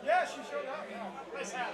Yeah, she showed up. Nice hat.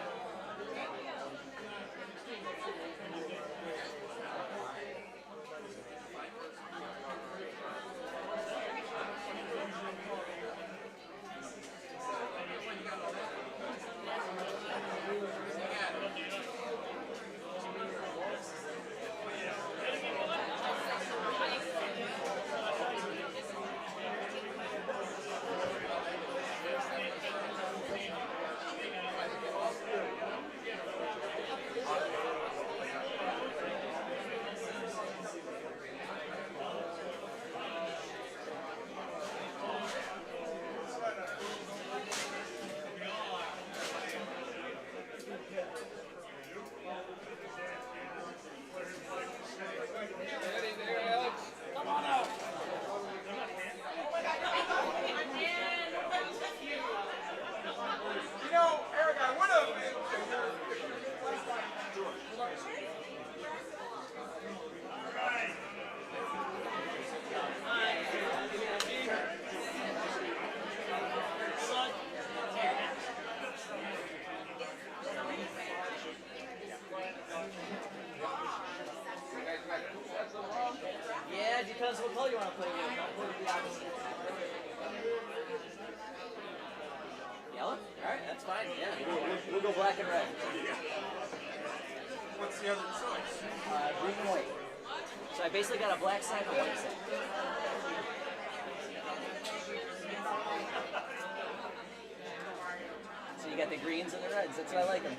Yeah, it depends what color you want to play with. I'll play with the opposite. Yellow? Alright, that's fine. Yeah, we'll go black and red. What's the other choice? Green and white. So I basically got a black side and a white side. So you got the greens and the reds. That's why I like them.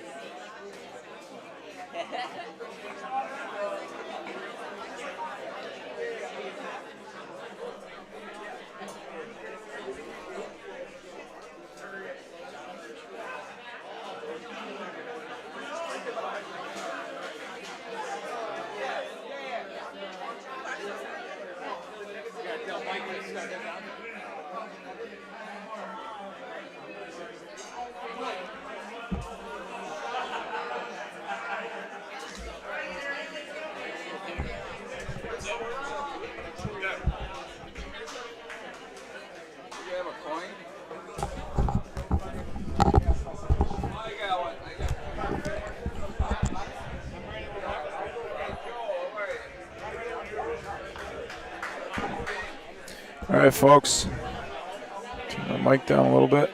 All right, folks, turn the mic down a little bit.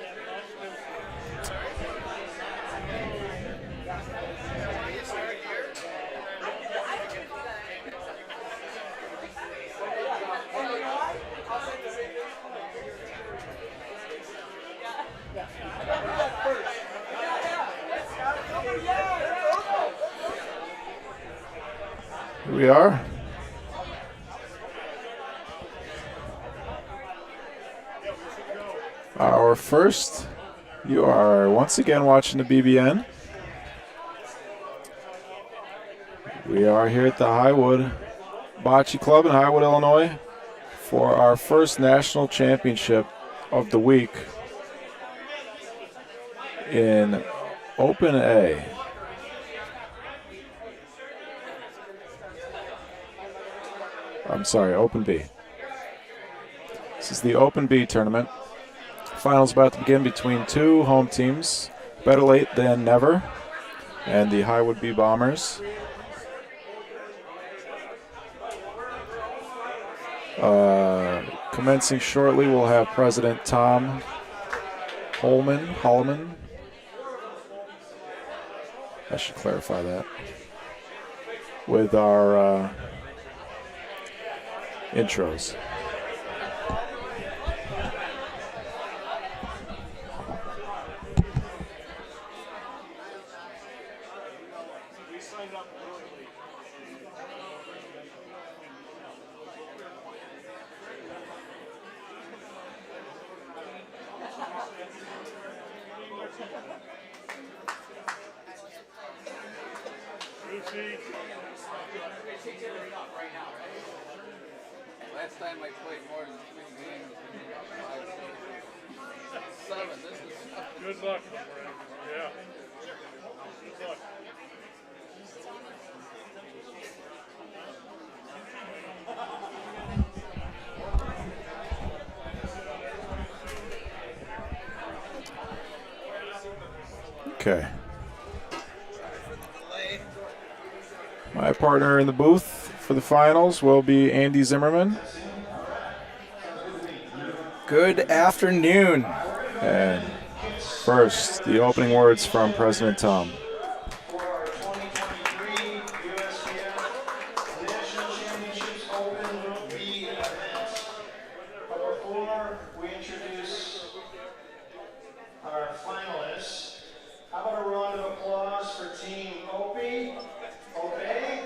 Here we are. Our first, you are once again watching the BBN. We are here at the Highwood Bocce Club in Highwood, Illinois for our first national championship of the week in Open A. I'm sorry, Open B. This is the Open B tournament. Finals about to begin between two home teams, Better Late Than Never and the Highwood B Bombers. Commencing shortly, we'll have President Tom Holloman. I should clarify that with our intros. Last time I played more than 3 games. 7. This is Good luck, my friend. Yeah. Good luck. Okay. My partner in the booth for the finals will be Andy Zimmerman. Good afternoon. And first, the opening words from President Tom. For our 2023 USBF National Championships Open Group B event. But before we introduce our finalists, how about a round of applause for Team Opie? Obey?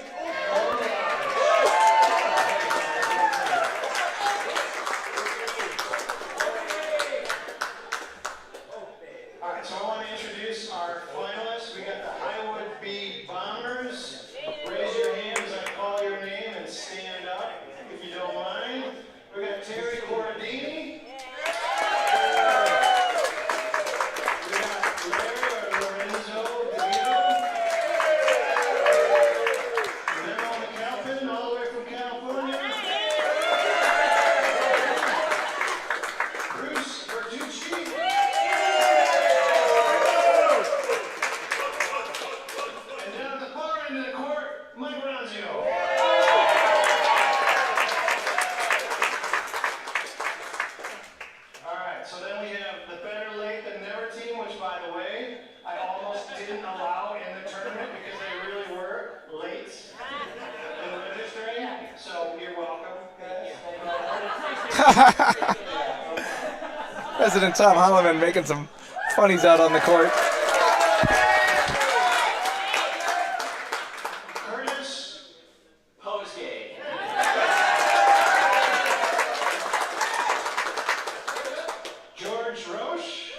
All right, so I want to introduce our finalists. We got the Highwood B Bombers. Raise your hand as I call your name and stand up if you don't mind. We got Terry Corradini. We got Larry or Lorenzo DeVito. Memo McAlpin, all the way from California. Bruce Bertucci. And down at the far end of the court, Mike Ronzio. All right, so then we have the Better Late Than Never team, which, by the way, I almost didn't allow in the tournament because they really were late in the registering. So you're welcome, guys. President Tom Holloman making some funnies out on the court. Curtis Posgay. George Roche.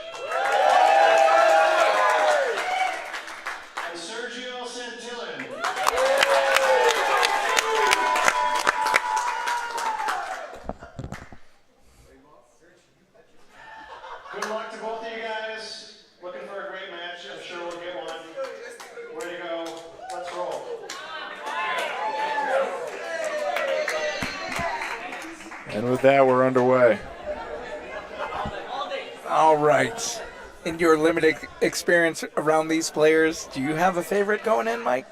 And Sergio Santillan. Good luck to both of you guys. Looking for a great match. I'm sure we'll get one. Way to go. Let's roll. And with that, we're underway. All right. In your limited experience around these players, do you have a favorite going in, Mike?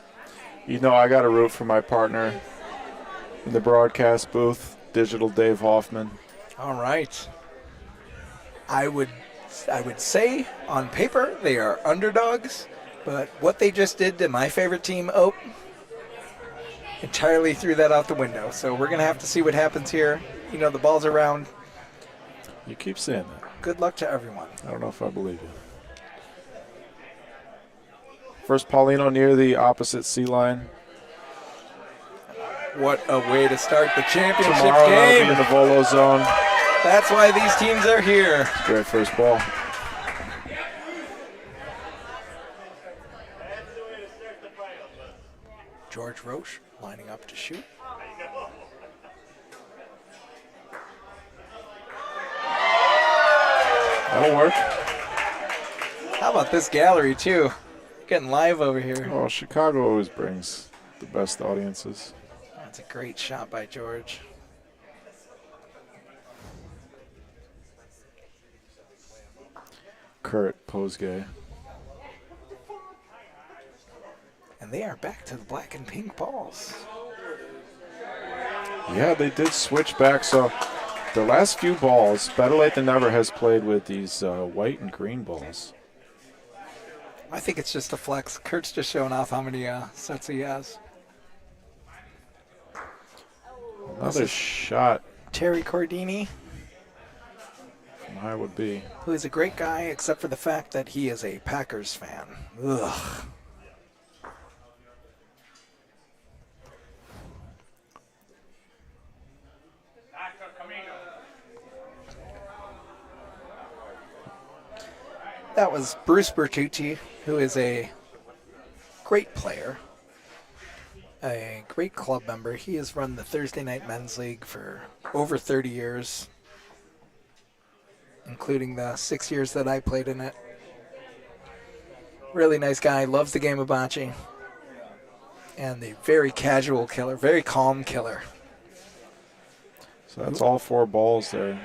You know, I got to root for my partner in the broadcast booth, Digital Dave Hoffman. All right. I would say on paper they are underdogs, but what they just did to my favorite team, Ope, entirely threw that out the window. So we're going to have to see what happens here. You know, the ball's around. You keep saying that. Good luck to everyone. I don't know if I believe you. First, Paulino near the opposite C line. What a way to start the championship Tomorrow that'll be game. in the Volo zone. That's why these teams are here. Great first ball. George Roche lining up to shoot. That'll work. How about this gallery, too? Getting live over here. Oh, Chicago always brings the best audiences. That's a great shot by George. Kurt Posgay. And they are back to the black and pink balls. Yeah, they did switch back. So The last few balls, Better Late Than Never has played with these white and green balls. I think it's just a flex. Kurt's just showing off how many sets he has. Another shot Terry Cordini, from Highwood B. who is a great guy, except for the fact that he is a Packers fan. Ugh. That was Bruce Bertucci, who is a great player, a great club member. He has run the Thursday Night Men's League for over 30 years, including the 6 years that I played in it. Really nice guy, loves the game of bocce, and a very casual killer, very calm killer. So that's all 4 balls there.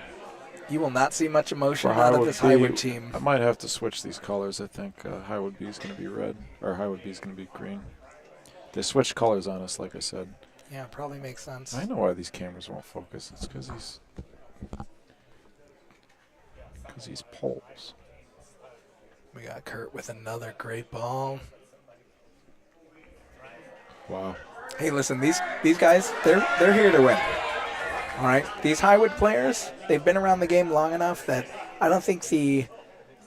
You will not see much emotion For out of Highwood this B, Highwood team. I might have to switch these colors. I think Highwood B is going to be red, or Highwood B is going to be green. They switched colors on us, like I said. Yeah, probably makes sense. I know why these cameras won't focus. It's because these poles. We got Kurt with another great ball. Wow. Hey, listen, these guys, they're here to win. All right, these Highwood players, they've been around the game long enough that I don't think the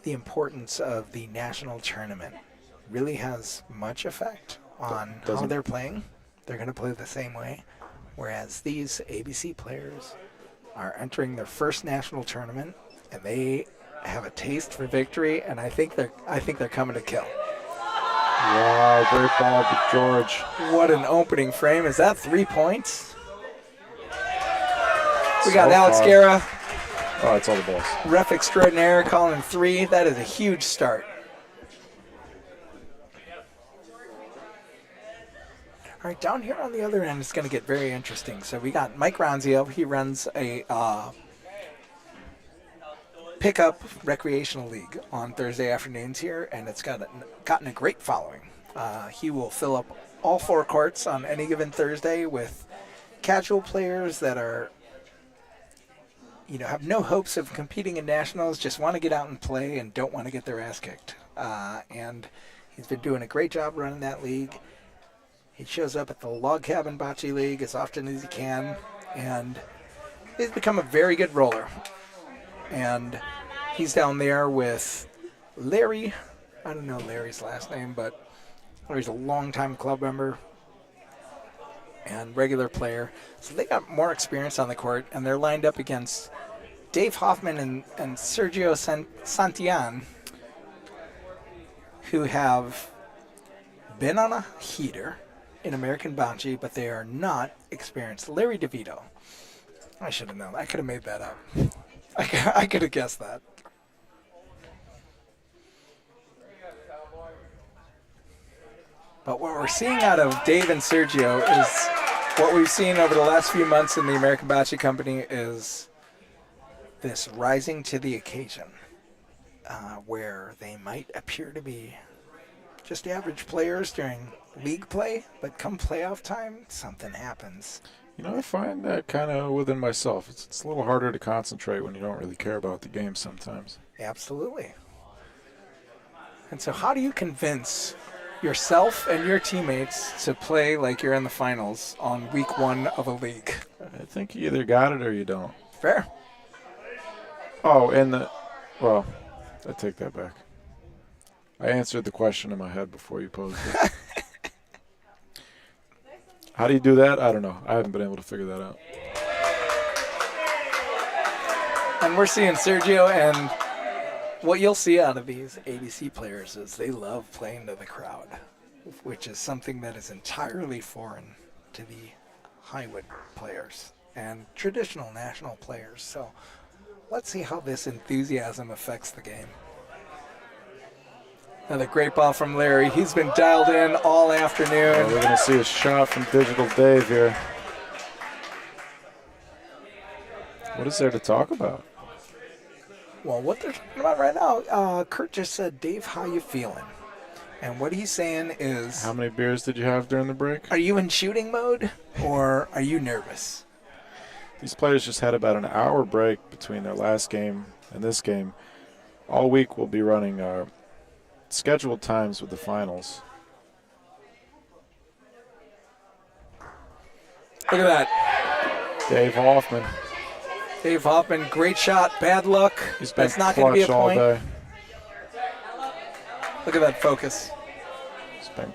importance of the national tournament really has much effect on how they're playing. They're going to play the same way, whereas these ABC players are entering their first national tournament, and they have a taste for victory, and I think they're coming to kill. Wow, great ball, George. What an opening frame. Is that 3 points? We got Alex Guerra. Oh, it's all the balls. Ref extraordinaire calling 3. That is a huge start. All right, down here on the other end, it's going to get very interesting. So we got Mike Ronzio. He runs a pickup recreational league on Thursday afternoons here, and it's gotten a great following. He will fill up all 4 courts on any given Thursday with casual players that are, have no hopes of competing in nationals, just want to get out and play and don't want to get their ass kicked. And he's been doing a great job running that league. He shows up at the Log Cabin Bocce League as often as he can, and he's become a very good roller. And he's down there with Larry. I don't know Larry's last name, but Larry's a longtime club member and regular player. So they got more experience on the court, and they're lined up against Dave Hoffman and Sergio Santillan, who have been on a heater in American Bocce, but they are not experienced. Larry DeVito. I should have known. I could have made that up. I could have guessed that. But what we're seeing out of Dave and Sergio is what we've seen over the last few months in the American Bocce Company is this rising to the occasion, where they might appear to be just average players during league play, but come playoff time, something happens. I find that kind of within myself. It's a little harder to concentrate when you don't really care about the game sometimes. Absolutely. And so how do you convince yourself and your teammates to play like you're in the finals on week 1 of a league? I think you either got it or you don't. Fair. Oh, well, I take that back. I answered the question in my head before you posed it. How do you do that? I don't know. I haven't been able to figure that out. And we're seeing Sergio, and what you'll see out of these ABC players is they love playing to the crowd, which is something that is entirely foreign to the Highwood players and traditional national players. So let's see how this enthusiasm affects the game. Another great ball from Larry. He's been dialed in all afternoon. We're going to see a shot from Digital Dave here. What is there to talk about? Well, what they're talking about right now, Kurt just said, Dave, how you feeling? And what he's saying is, How many beers did you have during the break? are you in shooting mode or are you nervous? These players just had about an hour break between their last game and this game. All week we'll be running our scheduled times with the finals. Look at that. Dave Hoffman. Dave Hoffman, great shot. Bad luck. He's been That's not going to be a clutch all point. day. Look at that focus. He's been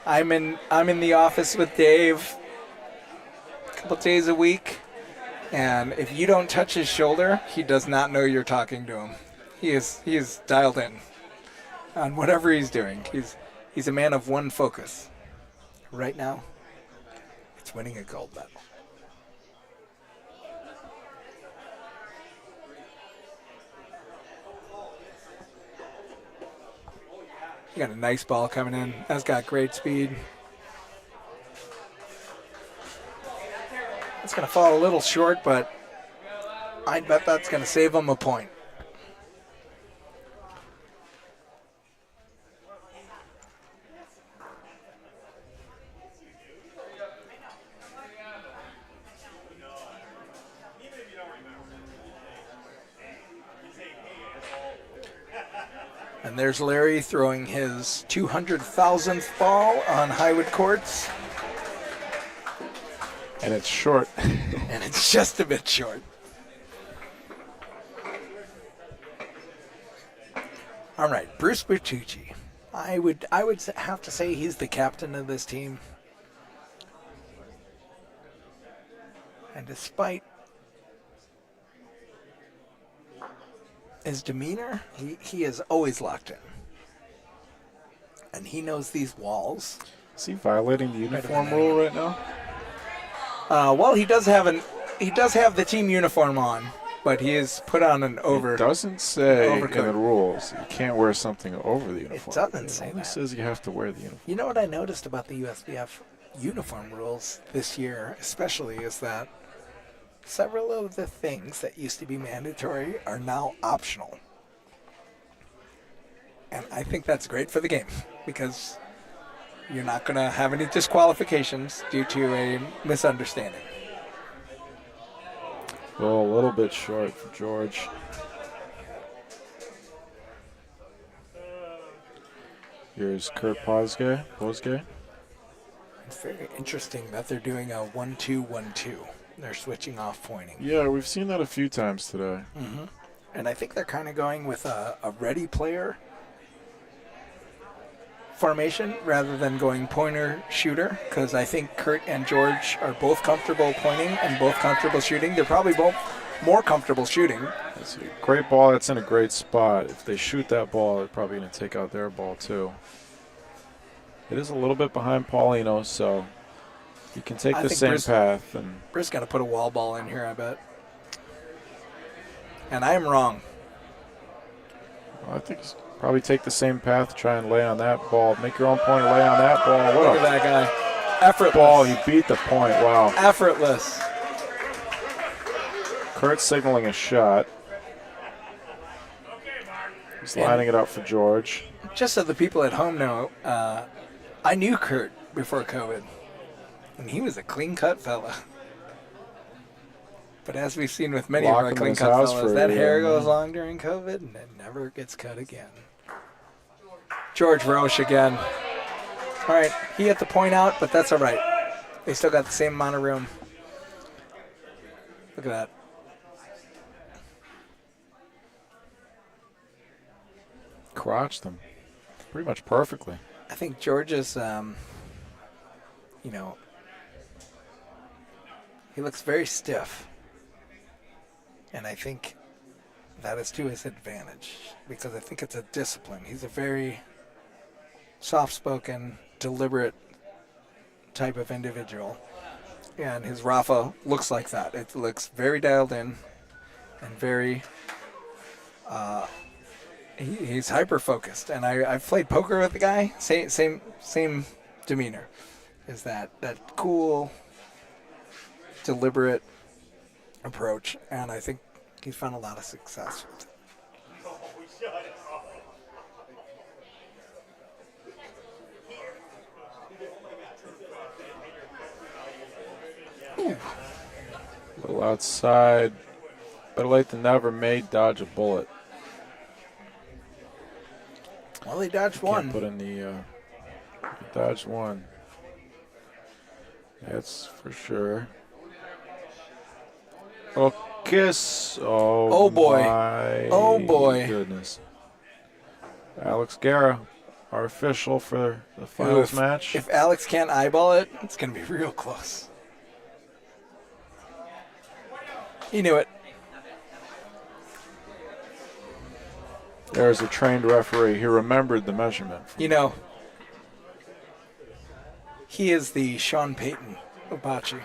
I'm in the office with Dave a couple days a week, and if you don't touch his shoulder, he does not know you're talking to him. He is dialed in on whatever he's doing. He's a man of one focus. Right now, it's winning a gold medal. You got a nice ball coming in. That's got great speed. It's going to fall a little short, but I bet that's going to save him a point. And there's Larry throwing his 200,000th ball on Highwood courts. and it's short. And it's just a bit short. All right, Bruce Bertucci. I would have to say he's the captain of this team. And despite his demeanor, he is always locked in. And he knows these walls. Is he violating the uniform rule right now? Well, he does have the team uniform on, but he is put on an over. It doesn't say overcoat. in the rules you can't wear something over the uniform. It doesn't say only that. says you have to wear the uniform. You know what I noticed about the USBF uniform rules this year, especially, is that several of the things that used to be mandatory are now optional. And I think that's great for the game because you're not going to have any disqualifications due to a misunderstanding. Well, a little bit short for George. Here's Kurt Posgay. It's very interesting that they're doing a 1-2-1-2. They're switching off pointing. Yeah, we've seen that a few times today. Mm-hmm. And I think they're kind of going with a ready player formation rather than going pointer shooter, because I think Kurt and George are both comfortable pointing and both comfortable shooting. They're probably both more comfortable shooting. That's a great ball. That's in a great spot. If they shoot that ball, they're probably going to take out their ball too. It is a little bit behind Paulino, so you can take the same path. And Bruce going to put a wall ball in here, I bet. And I am wrong. Well, I think he's probably take the same path, try and lay on that ball. Make your own point, lay on that ball. Look at that guy. Effortless. Ball, he beat the point. Wow. Effortless. Kurt's signaling a shot. He's lining it up for George. Just so the people at home know, I knew Kurt before COVID, and he was a clean-cut fella. But as we've seen with many of our clean-cut fellas, that hair goes long during COVID, and it never gets cut again. George Roche again. All right, he had to point out, but that's all right. They still got the same amount of room. Look at that. Crotched them pretty much perfectly. I think George is, he looks very stiff. And I think that is to his advantage because I think it's a discipline. He's a very soft-spoken, deliberate type of individual. And his Rafa looks like that. It looks very dialed in and very, he's hyper-focused. And I've played poker with the guy, same demeanor. Is that cool, deliberate approach, and I think he's found a lot of success with it. A little outside. Better late than never. May dodge a bullet. Well, they dodged one. Can't put in the dodged one. That's for sure. Oh, kiss. Oh, boy. My Oh, boy. Goodness. Alex Guerra, our official for the finals match. If Alex can't eyeball it, it's going to be real close. He knew it. There's a trained referee. He remembered the measurement. You know, he is the Sean Payton of Bocce.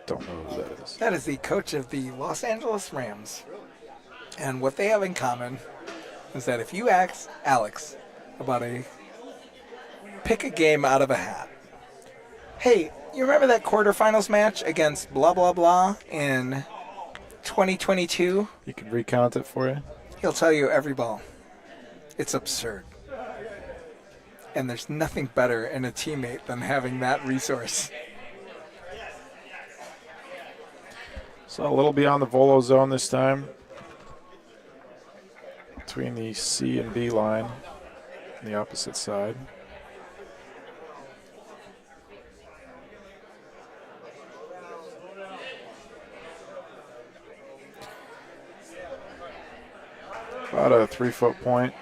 Don't know who that is. That is the coach of the Los Angeles Rams. And what they have in common is that if you ask Alex about pick a game out of a hat. Hey, you remember that quarterfinals match against blah, blah, blah in 2022? He can recount it for you. He'll tell you every ball. It's absurd. And there's nothing better in a teammate than having that resource. So a little beyond the volo zone this time. Between the C and B line on the opposite side. About a 3-foot point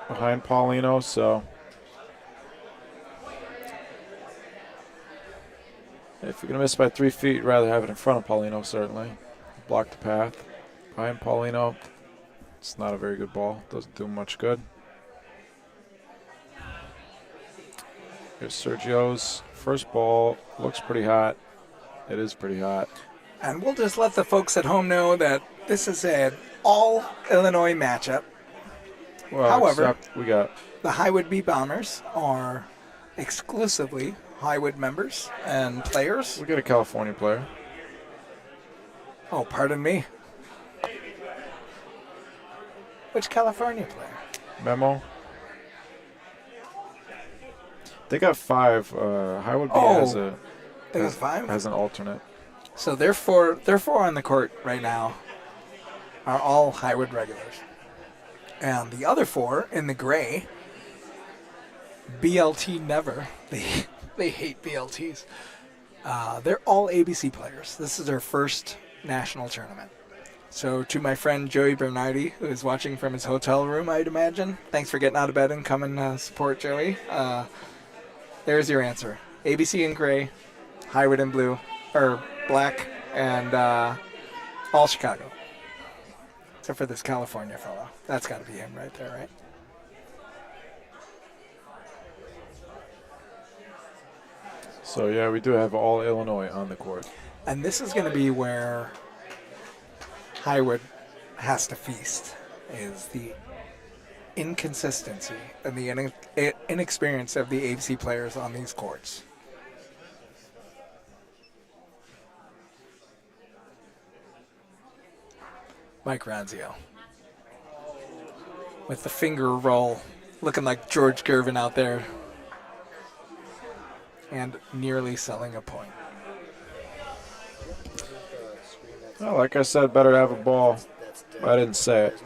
behind Paulino, so if you're going to miss by 3 feet, rather have it in front of Paulino, certainly. Block the path. Behind Paulino, it's not a very good ball. Doesn't do much good. Here's Sergio's first ball. Looks pretty hot. It is pretty hot. And we'll just let the folks at home know that this is an all-Illinois matchup. Well, however, we got the Highwood B Bombers are exclusively Highwood members and players. We got a California player. Oh, pardon me. Which California player? Memo. They got 5. Highwood B they got 5? has an alternate. So they're four on the court right now are all Highwood regulars. And the other 4 in the gray, BLT never. They hate BLTs. They're all ABC players. This is their first national tournament. So to my friend Joey Bernardi, who is watching from his hotel room, I'd imagine. Thanks for getting out of bed and coming support Joey. There's your answer. ABC in gray, Highwood in blue, or black, and all Chicago. Except for this California fellow. That's got to be him right there, right? So, yeah, we do have all Illinois on the court. And this is going to be where Highwood has to feast, is the inconsistency and the inexperience of the ABC players on these courts. Mike Ranzio with the finger roll, looking like George Gervin out there, and nearly selling a point. Well, like I said, better to have a ball. I didn't say it.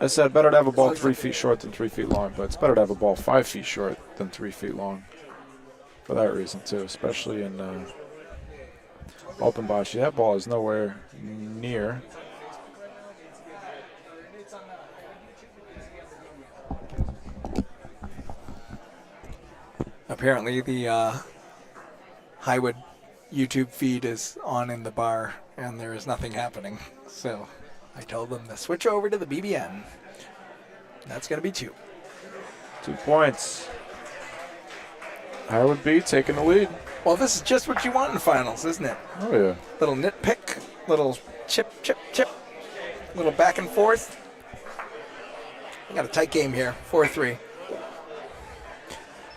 I said better to have a ball 3 feet short than 3 feet long, but it's better to have a ball 5 feet short than 3 feet long. For that reason, too, especially in open bocce. That ball is nowhere near. Apparently the Highwood YouTube feed is on in the bar and there is nothing happening. So I told them to switch over to the BBN. That's going to be 2. 2 points. Highwood B taking the lead. Well, this is just what you want in finals, isn't it? Oh, yeah. Little nitpick, little chip, little back and forth. We got a tight game here, 4-3.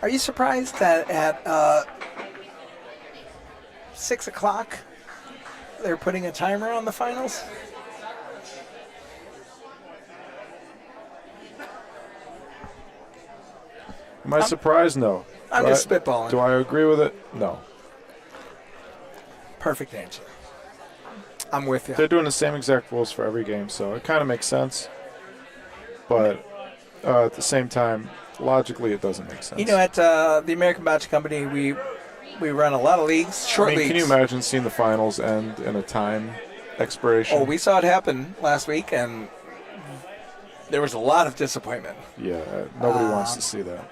Are you surprised that at 6 o'clock they're putting a timer on the finals? Am I surprised? No. I'm just spitballing. Do I agree with it? No. Perfect answer. I'm with you. They're doing the same exact rules for every game, so it kind of makes sense. But at the same time, logically, it doesn't make sense. You know, at the American Bocce Company, we run a lot of leagues, short leagues. Can you imagine seeing the finals end in a time expiration? Oh, we saw it happen last week, and there was a lot of disappointment. Yeah, nobody wants to see that.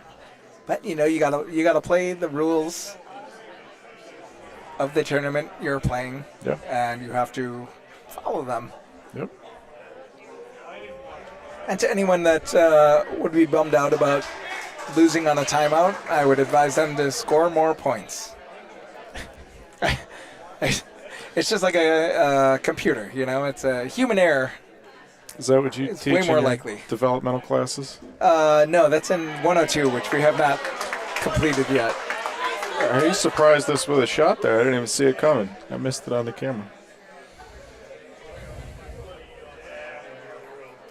But you know, you gotta play the rules of the tournament you're playing, Yep. and you have to follow them. Yep. And to anyone that would be bummed out about losing on a timeout, I would advise them to score more points. It's just like a computer, you know. It's a human error. Is that what you It's teach way more in your likely. developmental classes? No, that's in 102, which we have not completed yet. Are you surprised this with a shot there? I didn't even see it coming. I missed it on the camera.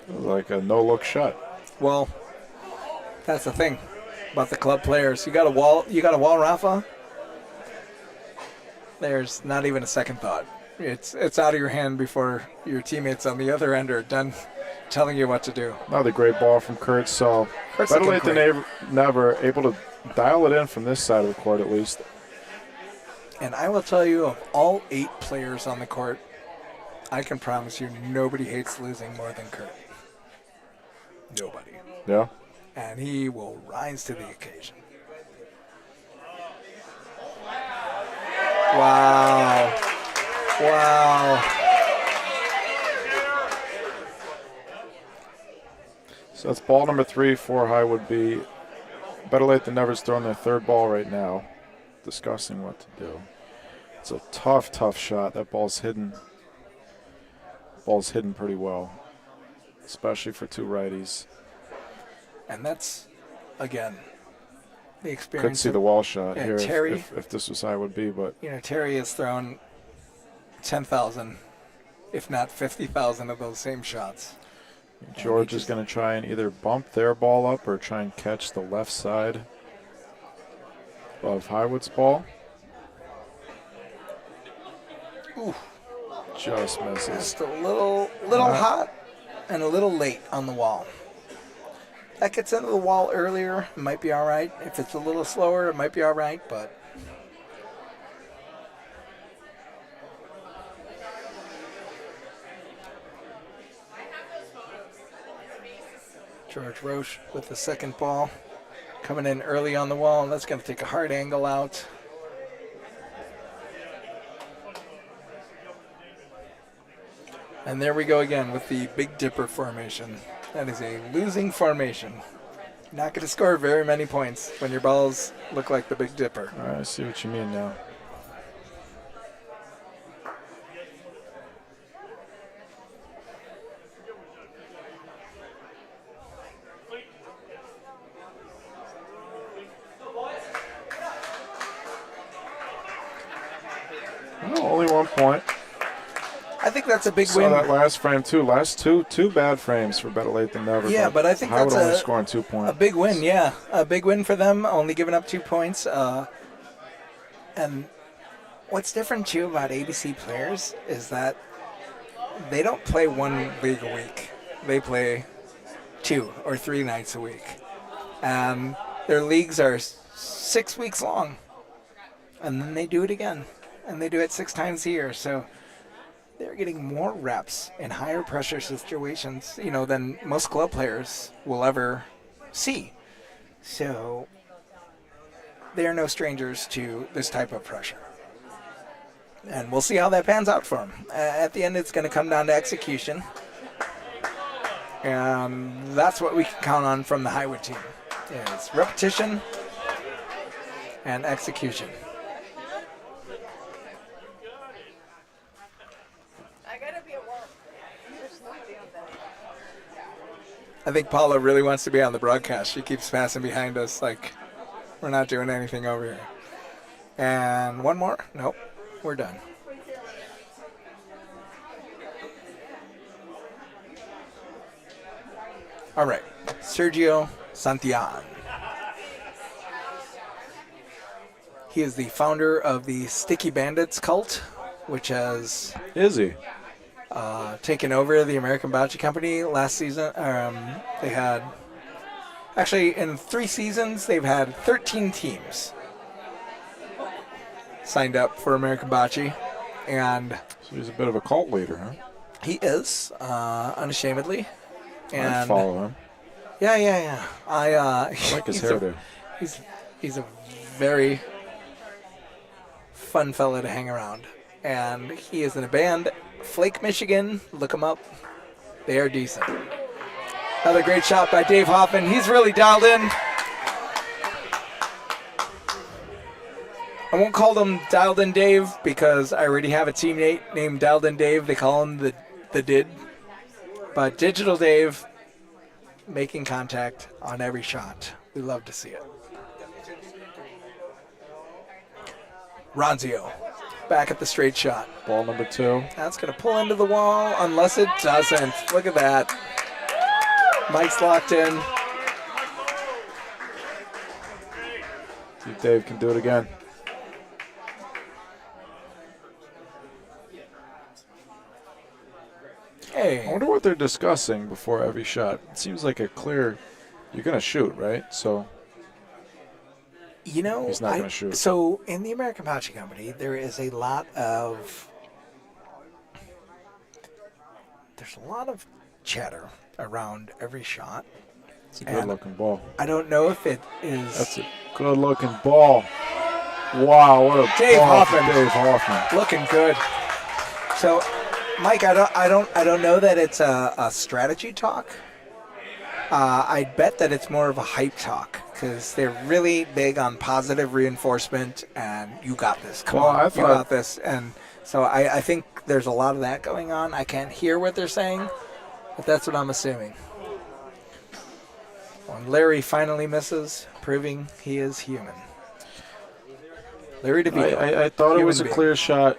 It was like a no-look shot. Well, that's the thing about the club players. You got a wall, Rafa. There's not even a second thought. It's out of your hand before your teammates on the other end are done telling you what to do. Another great ball from Kurt. So better late than never. Able to dial it in from this side of the court at least. And I will tell you, of all 8 players on the court, I can promise you nobody hates losing more than Kurt. Nobody. Yeah. And he will rise to the occasion. Wow. So that's ball number 3 for Highwood B. Better late than never's throwing their third ball right now, discussing what to do. It's a tough shot. That ball's hidden. Ball's hidden pretty well, especially for 2 righties. And that's, again, the experience. Could see the wall shot here Terry, if this was Highwood B, but you know, Terry has thrown 10,000, if not 50,000 of those same shots. George is going to try and either bump their ball up or try and catch the left side of Highwood's ball. Ooh. Just misses. Just a little hot and a little late on the wall. That gets into the wall earlier, it might be all right. If it's a little slower, it might be all right, but George Roche with the second ball. Coming in early on the wall. That's going to take a hard angle out. And there we go again with the Big Dipper formation. That is a losing formation. Not going to score very many points when your balls look like the Big Dipper. All right, I see what you mean now. Well, only 1 point. I think that's a big Saw win. that last frame too. Last two bad frames for better late than never. Yeah, but I think Highwood that's only scoring 2 points. a big win. Yeah, a big win for them. Only giving up 2 points. And what's different too about ABC players is that they don't play 1 league a week. They play 2 or 3 nights a week, and their leagues are 6 weeks long, and then they do it again, and they do it 6 times a year. So they're getting more reps in higher pressure situations, you know, than most club players will ever see. So they are no strangers to this type of pressure. And we'll see how that pans out for them. At the end, it's going to come down to execution. And that's what we can count on from the Highwood team, is repetition and execution. I think Paula really wants to be on the broadcast. She keeps passing behind us like we're not doing anything over here. And one more? Nope. We're done. All right. Sergio Santillan. He is the founder of the Sticky Bandits cult which has Is he? taken over the American Bocce Company last season. They had, actually, in 3 seasons, they've had 13 teams signed up for American Bocce, and So he's a bit of a cult leader, huh? he is, unashamedly. I And follow him. yeah. I Like his he's a- hairdo. He's a very fun fella to hang around. And he is in a band, Flake, Michigan. Look him up. They are decent. Another great shot by Dave Hoffman. He's really dialed in. I won't call him Dialed In Dave because I already have a teammate named Dialed In Dave. They call him the Did. But Digital Dave making contact on every shot. We love to see it. Ronzio back at the straight shot. Ball number 2. That's going to pull into the wall unless it doesn't. Look at that. Mike's locked in. See if Dave can do it again. I Hey, wonder what they're discussing before every shot. It seems like a clear. You're gonna shoot, right? So you know, He's not gonna shoot. So in the American Bocce Company, there is a lot of chatter around every shot. it's a good-looking ball. I don't know if it is That's a good-looking ball. Wow, what a Dave ball from Hoffman. Dave Hoffman. looking good. So, Mike, I don't know that it's a strategy talk. I bet that it's more of a hype talk because they're really big on positive reinforcement and you got this. Come Well, on, I you thought- got this. And so I think there's a lot of that going on. I can't hear what they're saying, but that's what I'm assuming. When Larry finally misses, proving he is human. Larry DeVito. I thought it was a Human being. clear shot.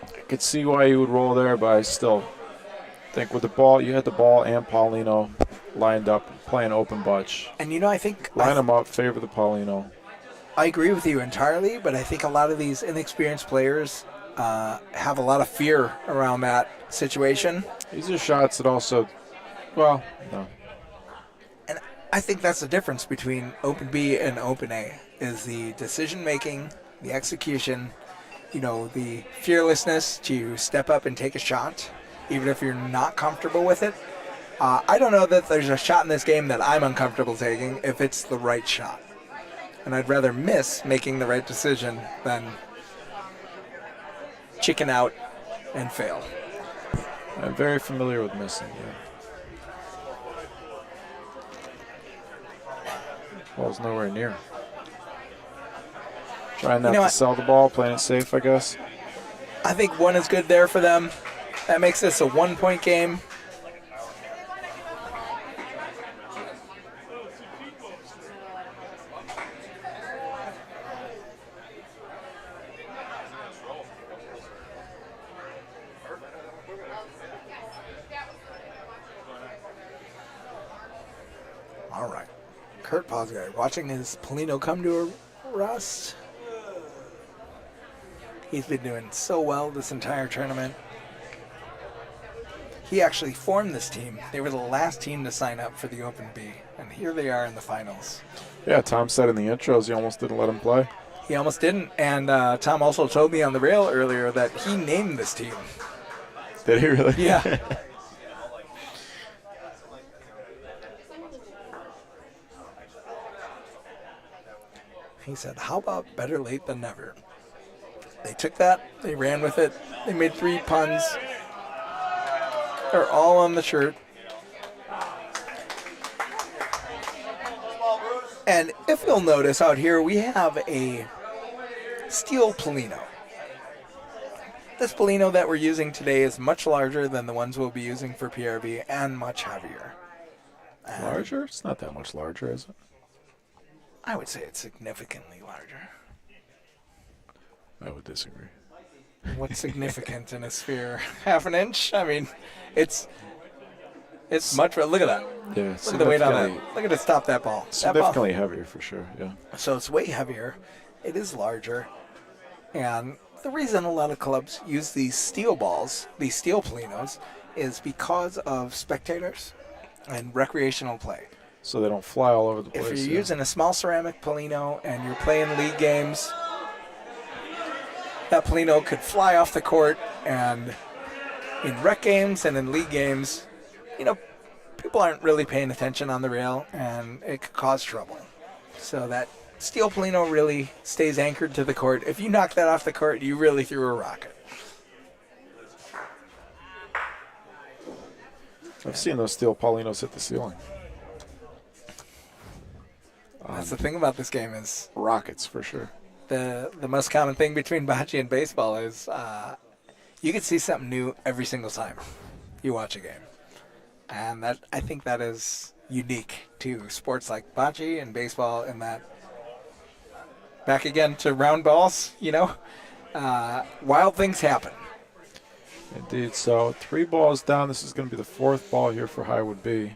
I could see why you would roll there, but I still think with the ball, you had the ball and Paulino lined up, playing open butch. And you know, I think Line them up, favor the Paulino. I agree with you entirely, but I think a lot of these inexperienced players have a lot of fear around that situation. These are shots that also, well, no. And I think that's the difference between Open B and Open A, is the decision-making, the execution, you know, the fearlessness to step up and take a shot, even if you're not comfortable with it. I don't know that there's a shot in this game that I'm uncomfortable taking if it's the right shot. And I'd rather miss making the right decision than chicken out and fail. I'm very familiar with missing, yeah. Ball's nowhere near. Trying not You know to what? sell the ball, playing it safe, I guess. I think one is good there for them. That makes this a 1-point game. All right. Kurt Posgay watching his Polino come to a rest. He's been doing so well this entire tournament. He actually formed this team. They were the last team to sign up for the Open B, and here they are in the finals. Yeah, Tom said in the intros he almost didn't let him play. He almost didn't, and Tom also told me on the rail earlier that he named this team. Did he really? Yeah. He said, how about better late than never? They took that, they ran with it, they made 3 puns. They're all on the shirt. And if you'll notice out here, we have a steel Polino. This Polino that we're using today is much larger than the ones we'll be using for PRB and much heavier. Larger? It's not that much larger, is it? I would say it's significantly larger. I would disagree. What's significant in a sphere? Half an inch? I mean, it's much. Look at that. Yeah, Look at the weight on that. Look at it stop that ball. That ball. significantly heavier for sure, yeah. So it's way heavier. It is larger. And the reason a lot of clubs use these steel balls, these steel Polinos, is because of spectators and recreational play. So they don't fly all over the place. If you're using a small ceramic Polino and you're playing league games, that Polino could fly off the court, and in rec games and in league games, people aren't really paying attention on the rail, and it could cause trouble. So that steel Polino really stays anchored to the court. If you knock that off the court, you really threw a rocket. I've seen those steel Polinos hit the ceiling. That's the thing about this game is Rockets, for sure. the most common thing between bocce and baseball is you can see something new every single time you watch a game. And that, I think that is unique to sports like bocce and baseball, in that, back again to round balls, wild things happen. Indeed. So 3 balls down. This is going to be the 4th ball here for Highwood B.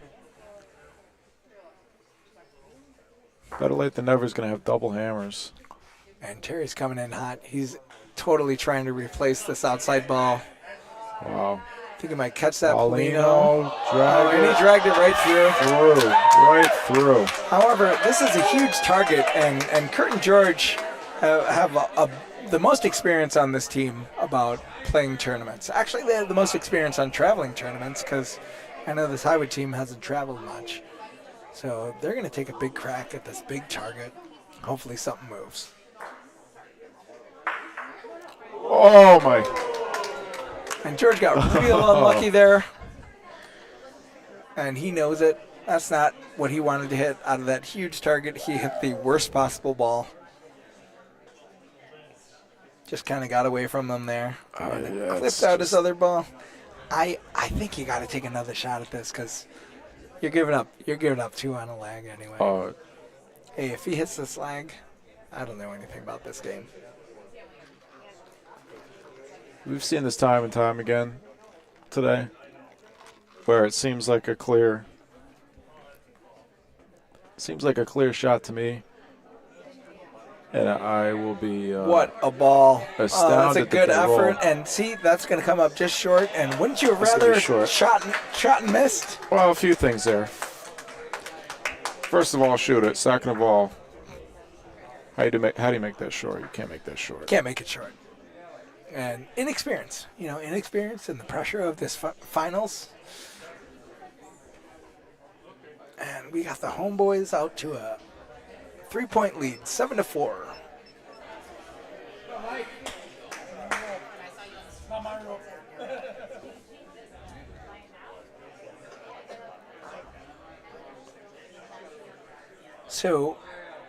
Better late than never is going to have double hammers. And Terry's coming in hot. He's totally trying to replace this outside ball. Wow. I think he might catch that Polino. Polino. And he dragged it right through. Right through. However, this is a huge target, and Kurt and George have the most experience on this team about playing tournaments. Actually, they have the most experience on traveling tournaments, because I know this Highwood team hasn't traveled much. So they're going to take a big crack at this big target. Hopefully something moves. Oh, my. And George got real unlucky there. And he knows it. That's not what he wanted to hit out of that huge target. He hit the worst possible ball. Just kind of got away from them there. Yeah, Clipped out his other ball. I think you got to take another shot at this, because you're giving up 2 on a lag anyway. Hey, if he hits this lag, I don't know anything about this game. We've seen this time and time again today, where it seems like a clear shot to me, and I will be what a ball! That's a good effort, roll. and see, that's going to come up just short. And wouldn't you have rather shot and missed? Well, a few things there. First of all, shoot it. Second of all, how do you make that short? You can't make that short. Can't make it short. And inexperience, inexperience and the pressure of this finals. And we got the homeboys out to a 3-point lead, 7-4. So,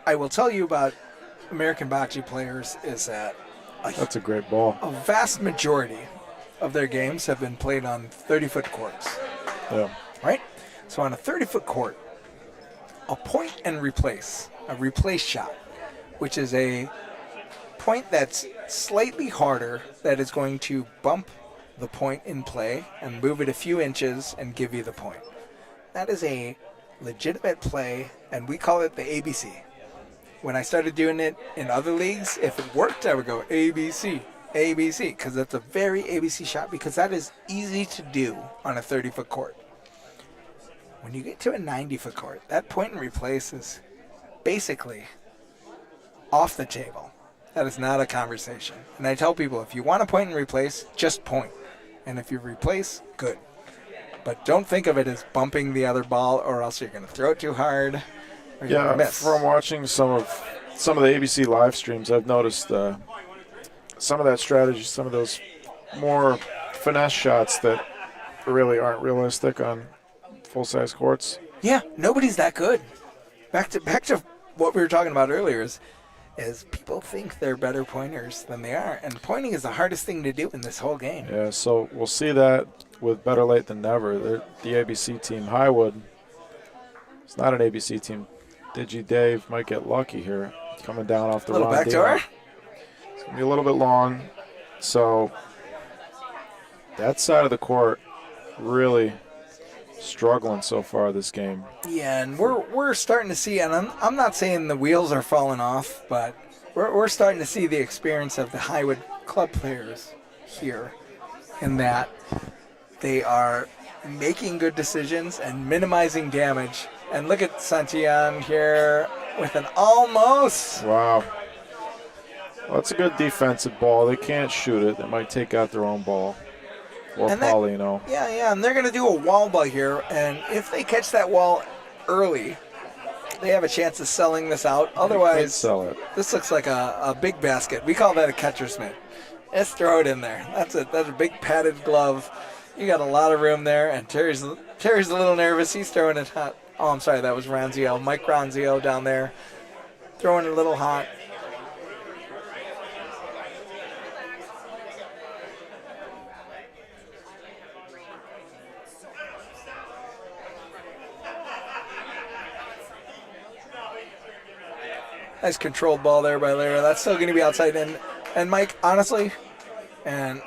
I will tell you about American bocce players is that that's a great ball. A vast majority of their games have been played on 30-foot courts. Yeah. Right? So on a 30-foot court, a point and replace, a replace shot, which is a point that's slightly harder, that is going to bump the point in play and move it a few inches and give you the point. That is a legitimate play, and we call it the ABC. When I started doing it in other leagues, if it worked, I would go ABC, ABC, because that's a very ABC shot, because that is easy to do on a 30-foot court. When you get to a 90-foot court, that point and replace is basically off the table. That is not a conversation. And I tell people, if you want to point and replace, just point. And if you replace, good. But don't think of it as bumping the other ball, or else you're going to throw it too hard. Yeah, from watching some of the ABC live streams, I've noticed some of that strategy, some of those more finesse shots that really aren't realistic on full-size courts. Yeah, nobody's that good. Back to what we were talking about earlier is people think they're better pointers than they are, and pointing is the hardest thing to do in this whole game. Yeah, so we'll see that with better late than never. The ABC team, Highwood, it's not an ABC team. Digi Dave might get lucky here, coming down off the little run. Backdoor. It's going to be a little bit long. So that side of the court really struggling so far this game. Yeah, and we're starting to see, and I'm not saying the wheels are falling off, but we're starting to see the experience of the Highwood club players here in that they are making good decisions and minimizing damage. And look at Santillan here with an almost. Wow. Well, that's a good defensive ball. They can't shoot it. They might take out their own ball. Or And Paulino. Yeah, and they're going to do a wall ball here. And if they catch that wall early, they have a chance of selling this out. Otherwise, Sell it. this looks like a big basket. We call that a catcher's mitt. Let's throw it in there. That's a big padded glove. You got a lot of room there. And Terry's a little nervous. He's throwing it hot. Oh, I'm sorry. That was Ronzio. Mike Ronzio down there throwing it a little hot. Nice controlled ball there by Lara. That's still going to be outside in. And Mike, honestly, and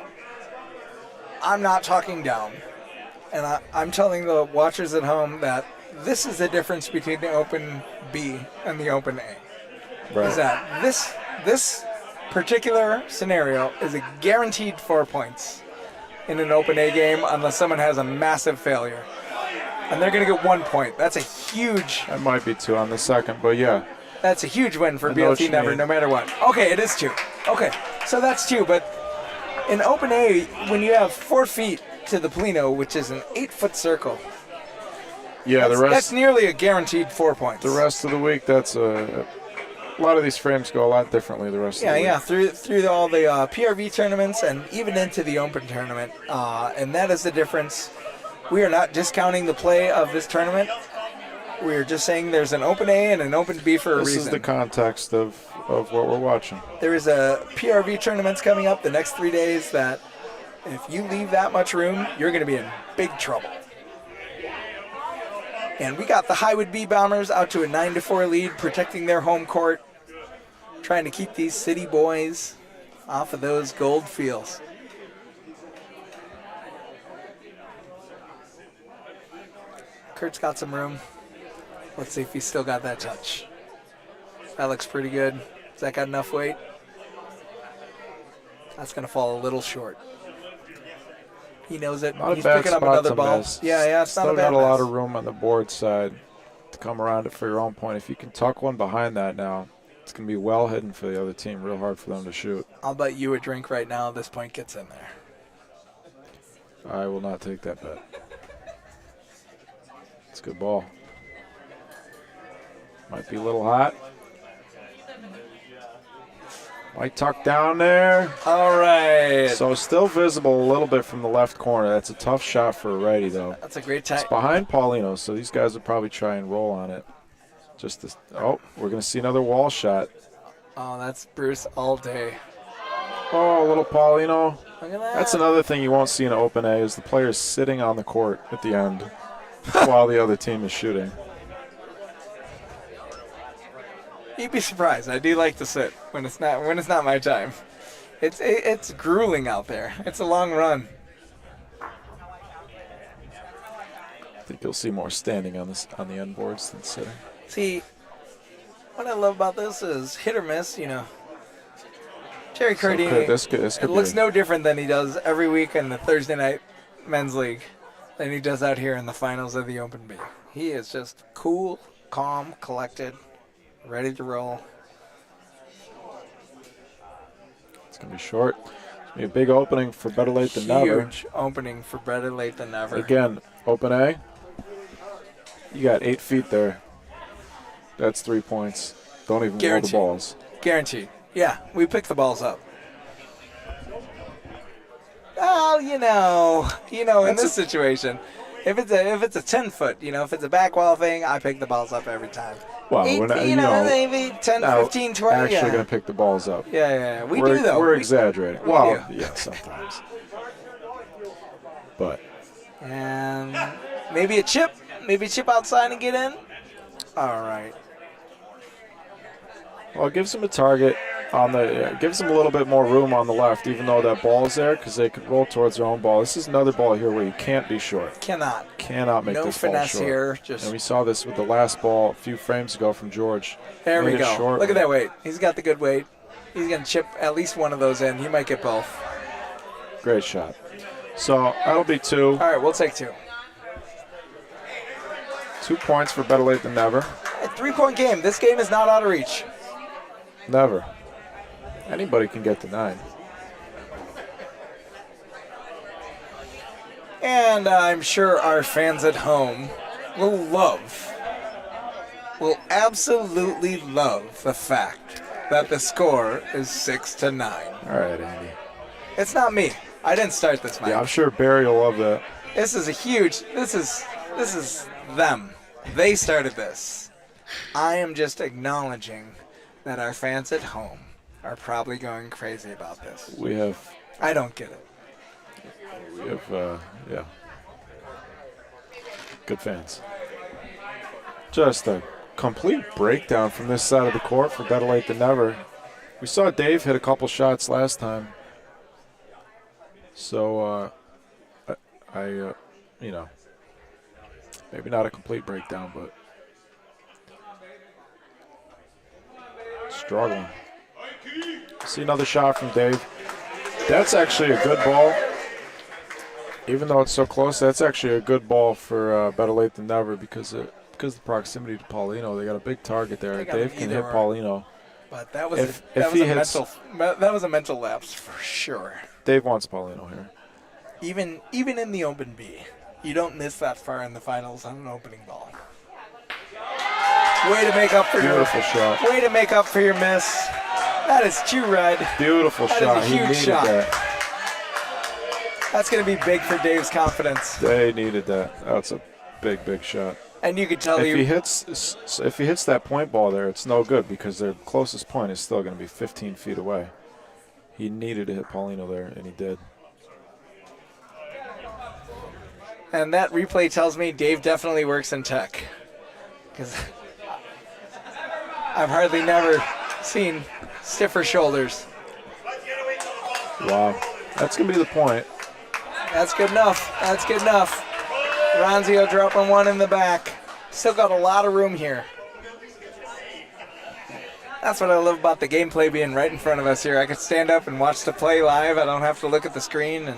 I'm not talking down. And I'm telling the watchers at home that this is the difference between the Open B and the Open A. Right. Is that this particular scenario is a guaranteed 4 points in an Open A game unless someone has a massive failure. And they're going to get 1 point. That's a huge... That might be 2 on the second, but yeah. That's a huge win for I know what BLT you Never, mean. no matter what. Okay, it is 2. Okay, so that's 2. But in Open A, when you have 4 feet to the Polino, which is an 8-foot circle, Yeah, that's nearly a guaranteed 4 points. the rest of the week, that's a lot of these frames go a lot differently the rest of the week. Yeah, through all the PRV tournaments and even into the Open tournament. And that is the difference. We are not discounting the play of this tournament. We're just saying there's an Open A and an Open B for a reason. This is the context of what we're watching. There is a PRV tournaments coming up the next 3 days that if you leave that much room, you're going to be in big trouble. And we got the Highwood B Bombers out to a 9-4 lead, protecting their home court, trying to keep these city boys off of those gold fields. Kurt's got some room. Let's see if he's still got that touch. That looks pretty good. Has that got enough weight? That's going to fall a little short. He knows it. Not He's a bad picking up spot another to ball. miss. Yeah, it's not Still a bad got a lot miss. of room on the board side to come around it for your own point. If you can tuck one behind that now, it's going to be well hidden for the other team. Real hard for them to shoot. I'll bet you a drink right now. This point gets in there. I will not take that bet. It's a good ball. Might be a little hot. Might tuck down there. All right. So still visible a little bit from the left corner. That's a tough shot for a righty, though. That's a great It's time. behind Paulino, so these guys will probably try and roll on it. Oh, we're going to see another wall shot. Oh, that's Bruce all day. Oh, a little Paulino. Look at that. That's another thing you won't see in Open A is the players sitting on the court at the end while the other team is shooting. You'd be surprised. I do like to sit when it's not my time. It's grueling out there. It's a long run. I think you'll see more standing on the end boards than sitting. See, what I love about this is hit or miss. Terry Curdy. This could It looks no different than he does every week in the Thursday night men's league than he does out here in the finals of the Open B. He is just cool, calm, collected, ready to roll. It's going to be short. It's going to be a big opening for better late than never. Huge opening for better late than never. Again, Open A. You got 8 feet there. That's 3 points. Don't even roll the Guaranteed. balls. Guaranteed. Yeah, we pick the balls up. Oh, in this situation, if it's a 10-foot, if it's a back wall thing, I pick the balls up every time. Well, we're not, maybe 10, now 15, 20. actually Yeah. going to pick the balls up. Yeah. We We're do, though. We're exaggerating. we Well, do. yeah, sometimes. But And maybe a chip. Maybe chip outside and get in. All right. well, it gives them a target on the. Gives them a little bit more room on the left, even though that ball's there, because they could roll towards their own ball. This is another ball here where you can't be short. Cannot Cannot make No this ball finesse short. here. Just And we saw this with the last ball a few frames ago from George. there we Made it go. short. Look at that weight. He's got the good weight. He's going to chip at least one of those in. He might get both. Great shot. So that'll be 2. All right, we'll take 2. 2 points for better late than never. A 3-point game. This game is not out of reach. Never. Anybody can get to 9. And I'm sure our fans at home will absolutely love the fact that the score is 6-9. All right, Andy. It's not me. I didn't start this match. Yeah, I'm sure Barry will love that. This is this is them. They started this. I am just acknowledging that our fans at home are probably going crazy about this. I don't get it. We have, yeah. Good fans. Just a complete breakdown from this side of the court for better late than never. We saw Dave hit a couple shots last time. So, you know, maybe not a complete breakdown, but struggling. See another shot from Dave. That's actually a good ball. Even though it's so close, that's actually a good ball for better late than never because of the proximity to Paulino. They got a big target there. Dave can hit Paulino. But that was a mental lapse for sure. Dave wants Paulino here. Even in the open B, you don't miss that far in the finals on an opening ball. Way to make up for Beautiful shot. Way to make up for your miss. That is too red. Beautiful shot. That is a huge shot. That. That's going to be big for Dave's confidence. They needed that. That's a big, big shot. And you could tell if he hits that point ball there, it's no good because their closest point is still going to be 15 feet away. He needed to hit Paulino there, and he did. And that replay tells me Dave definitely works in tech. Because I've hardly never seen stiffer shoulders. Wow. That's going to be the point. That's good enough. That's good enough. Ronzio dropping one in the back. Still got a lot of room here. That's what I love about the gameplay being right in front of us here. I could stand up and watch the play live. I don't have to look at the screen and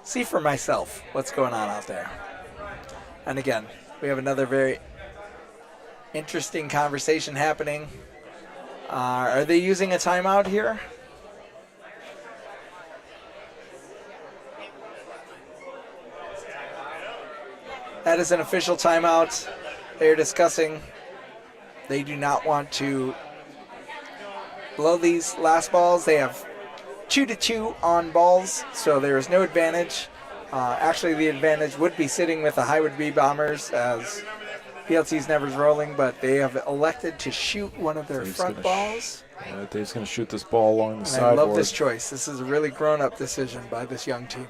see for myself what's going on out there. And again, we have another very interesting conversation happening. Are they using a timeout here? That is an official timeout. They're discussing. They do not want to blow these last balls. They have 2-2 on balls, so there is no advantage. Actually, the advantage would be sitting with the Highwood B Bombers as PLT's never's rolling, but they have elected to shoot one of their front balls. Dave's going to shoot this ball along the sideboard. I love this choice. This is a really grown-up decision by this young team.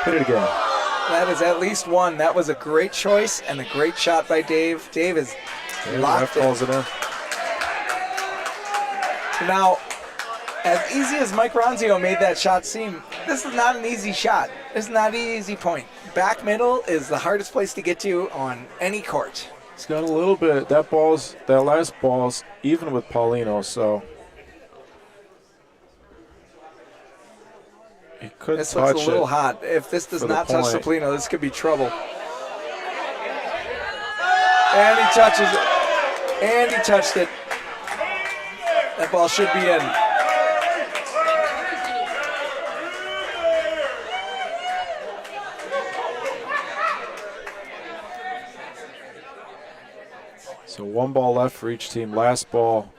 Hit it again. That is at least one. That was a great choice and a great shot by Dave. Dave is locked in. Calls it in. Now, as easy as Mike Ronzio made that shot seem, this is not an easy shot. This is not an easy point. Back middle is the hardest place to get to on any court. It's got a little bit. That last ball's even with Paulino, so he could this touch looks a little hot. If this does not touch Soplino, this could be trouble. And he touches it. And he touched it. That ball should be in. So one ball left for each team. Last ball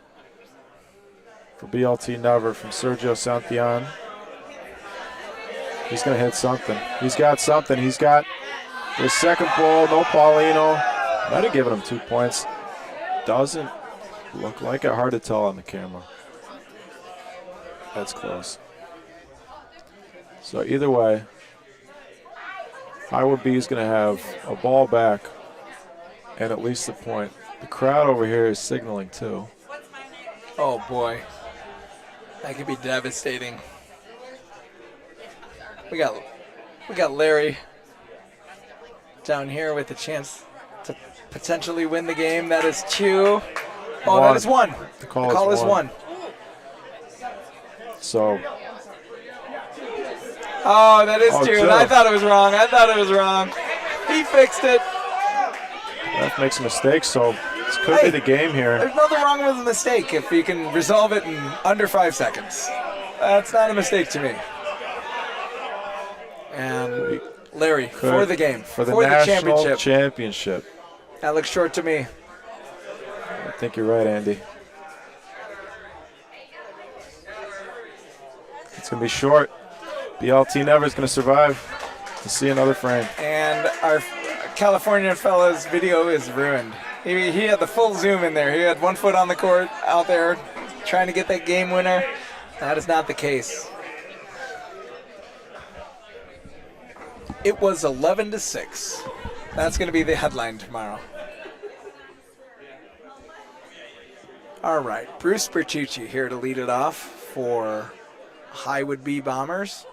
for BLT Never from Sergio Santillan. He's going to hit something. He's got something. He's got his second ball. No Paulino. Might have given him 2 points. Doesn't look like it. Hard to tell on the camera. That's close. So either way, Highwood B is going to have a ball back and at least a point. The crowd over here is signaling too. Oh boy, that could be devastating. We got Larry down here with a chance to potentially win the game. That is 2. Oh, that is 1. The call is 1. Oh, So. that is 2. I thought it was wrong. He fixed it. Ref makes a mistake, so this could be the game here. There's nothing wrong with a mistake if you can resolve it in under 5 seconds. That's not a mistake to me. And Larry, for the game. For the national championship. That looks short to me. I think you're right, Andy. It's going to be short. BLT Never is going to survive to see another frame. And our California fella's video is ruined. He had the full zoom in there. He had 1 foot on the court out there trying to get that game winner. That is not the case. It was 11-6. That's going to be the headline tomorrow. All right, Bruce Bertucci here to lead it off for Highwood B Bombers.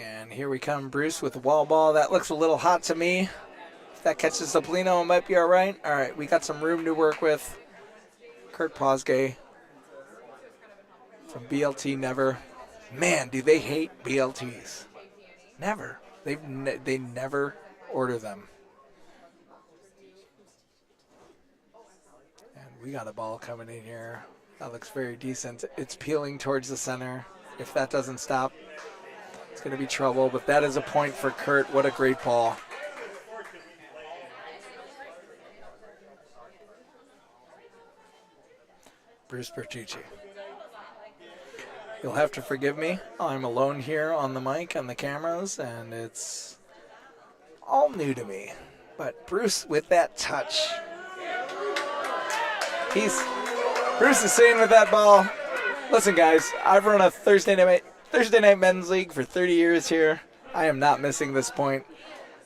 And here we come, Bruce, with the wall ball. That looks a little hot to me. If that catches the Polino, it might be all right. All right, we got some room to work with. Kurt Posgay from BLT Never. Man, do they hate BLTs. Never. They never order them. And we got a ball coming in here. That looks very decent. It's peeling towards the center. If that doesn't stop, it's going to be trouble. But that is a point for Kurt. What a great ball. Bruce Bertucci. You'll have to forgive me. I'm alone here on the mic and the cameras, and it's all new to me. But Bruce with that touch. Bruce is saying with that ball, listen guys, I've run a Thursday night men's league for 30 years here. I am not missing this point.